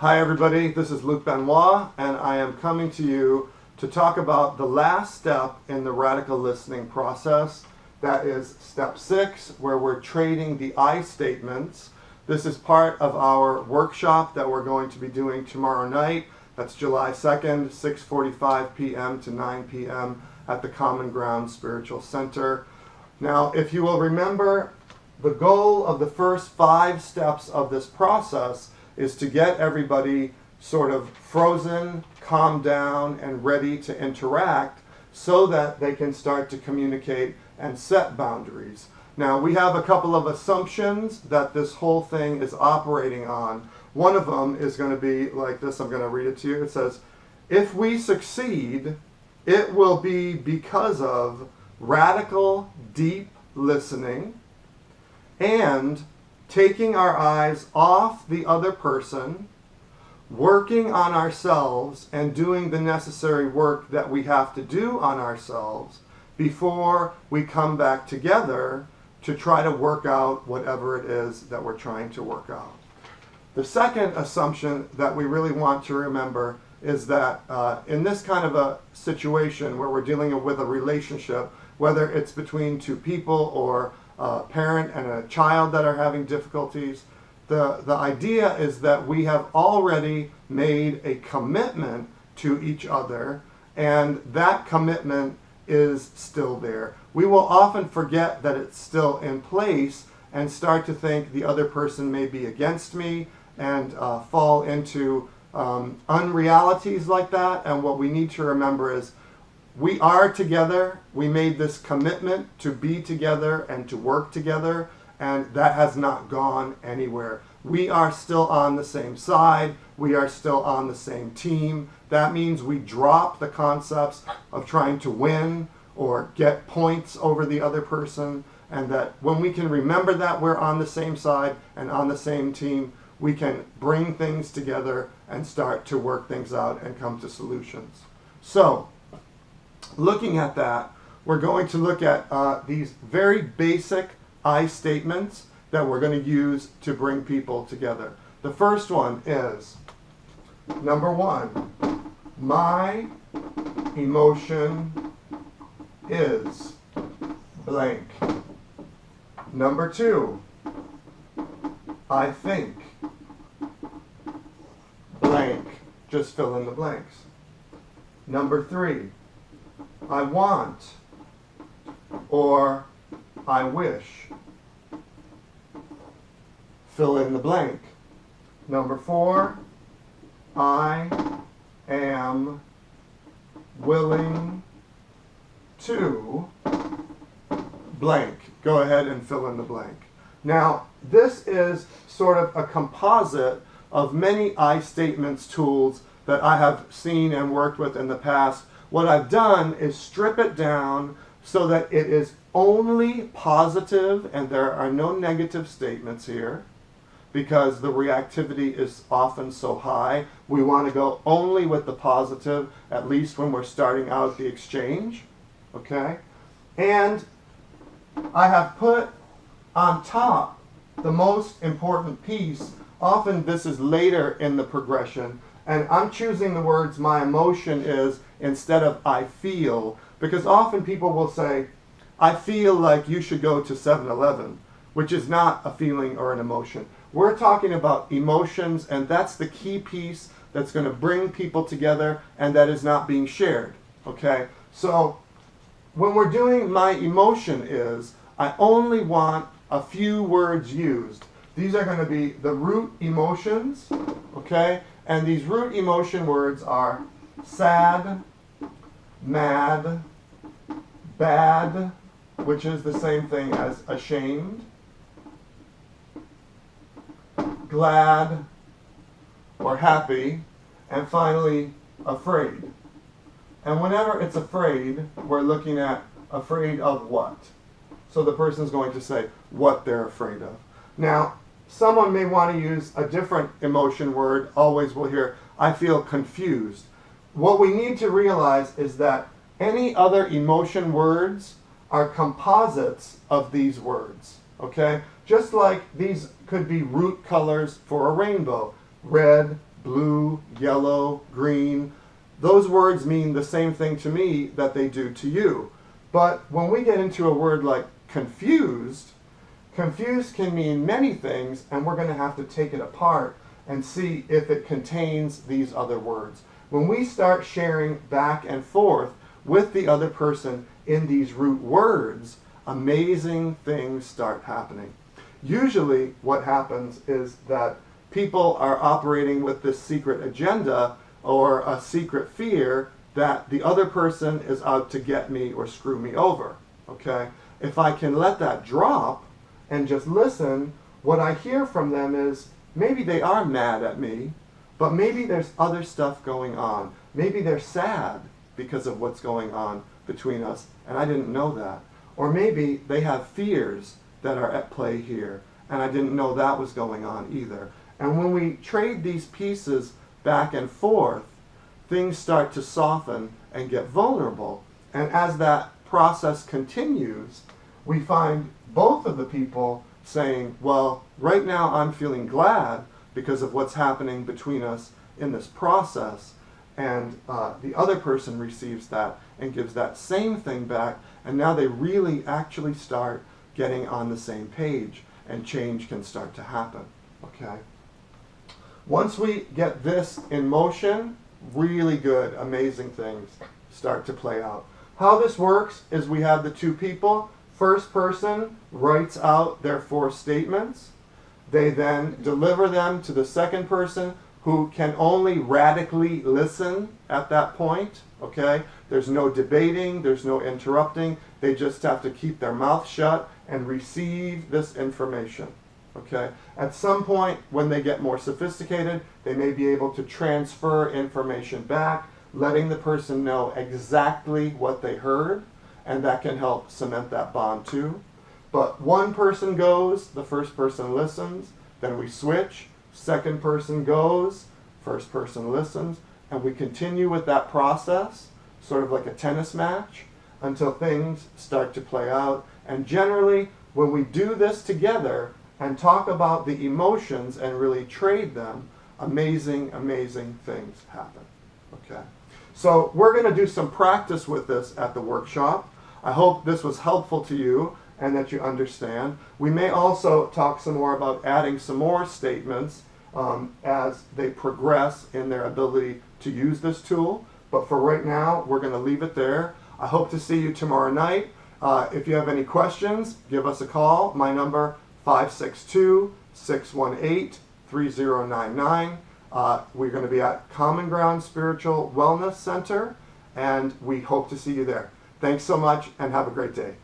Hi everybody, this is Luc Benoit, and I am coming to you to talk about the last step in the radical listening process. That is step 6, where we're trading the I statements. This is part of our workshop that we're going to be doing tomorrow night. That's July 2nd, 6:45 p.m. to 9 p.m. at the Common Ground Spiritual Center. Now, if you will remember, the goal of the first 5 steps of this process is to get everybody sort of frozen, calmed down, and ready to interact so that they can start to communicate and set boundaries. Now, we have a couple of assumptions that this whole thing is operating on. One of them is going to be like this. I'm going to read it to you. It says, if we succeed, it will be because of radical, deep listening and taking our eyes off the other person, working on ourselves and doing the necessary work that we have to do on ourselves before we come back together to try to work out whatever it is that we're trying to work out. The second assumption that we really want to remember is that in this kind of a situation where we're dealing with a relationship, whether it's between two people or a parent and a child that are having difficulties, the idea is that we have already made a commitment to each other, and that commitment is still there. We will often forget that it's still in place and start to think the other person may be against me and fall into unrealities like that. And what we need to remember is we are together. We made this commitment to be together and to work together, and that has not gone anywhere. We are still on the same side. We are still on the same team. That means we drop the concepts of trying to win or get points over the other person, and that when we can remember that we're on the same side and on the same team, we can bring things together and start to work things out and come to solutions. So, looking at that, we're going to look at these very basic I statements that we're going to use to bring people together. The first one is, number 1, my emotion is blank. Number 2, I think blank. Just fill in the blanks. Number 3, I want or I wish. Fill in the blank. Number 4, I am willing to blank. Go ahead and fill in the blank. Now, this is sort of a composite of many I statements tools that I have seen and worked with in the past. What I've done is strip it down so that it is only positive and there are no negative statements here, because the reactivity is often so high. We want to go only with the positive, at least when we're starting out the exchange. Okay? And I have put on top the most important piece. Often this is later in the progression, and I'm choosing the words my emotion is instead of I feel, because often people will say, I feel like you should go to 7-Eleven, which is not a feeling or an emotion. We're talking about emotions, and that's the key piece that's going to bring people together, and that is not being shared. Okay? So when we're doing my emotion is, I only want a few words used. These are going to be the root emotions, okay? And these root emotion words are sad, mad, bad, which is the same thing as ashamed, glad or happy, and finally afraid. And whenever it's afraid, we're looking at afraid of what? So the person's going to say what they're afraid of. Now, someone may want to use a different emotion word. Always will hear, I feel confused. What we need to realize is that any other emotion words are composites of these words. Okay? Just like these could be root colors for a rainbow. Red, blue, yellow, green. Those words mean the same thing to me that they do to you. But when we get into a word like confused, confused can mean many things, and we're going to have to take it apart and see if it contains these other words. When we start sharing back and forth with the other person in these root words, amazing things start happening. Usually what happens is that people are operating with this secret agenda or a secret fear that the other person is out to get me or screw me over. Okay? If I can let that drop and just listen, what I hear from them is maybe they are mad at me, but maybe there's other stuff going on. Maybe they're sad because of what's going on between us, and I didn't know that. Or maybe they have fears that are at play here, and I didn't know that was going on either. And when we trade these pieces back and forth, things start to soften and get vulnerable. And as that process continues, we find both of the people saying, well, right now I'm feeling glad because of what's happening between us in this process. And the other person receives that and gives that same thing back. And now they really actually start getting on the same page, and change can start to happen. Okay? Once we get this in motion, really good, amazing things start to play out. How this works is we have the two people. First person writes out their 4 statements. They then deliver them to the second person, who can only radically listen at that point. Okay? There's no debating, there's no interrupting. They just have to keep their mouth shut and receive this information. Okay? At some point, when they get more sophisticated, they may be able to transfer information back, letting the person know exactly what they heard, and that can help cement that bond too. But one person goes, the first person listens, then we switch, second person goes, first person listens, and we continue with that process, sort of like a tennis match, until things start to play out. And generally, when we do this together and talk about the emotions and really trade them, amazing, amazing things happen. Okay? So we're going to do some practice with this at the workshop. I hope this was helpful to you and that you understand. We may also talk some more about adding some more statements as they progress in their ability to use this tool. But for right now, we're going to leave it there. I hope to see you tomorrow night. If you have any questions, give us a call. My number, 562-618-3099. We're going to be at Common Ground Spiritual Wellness Center, and we hope to see you there. Thanks so much, and have a great day.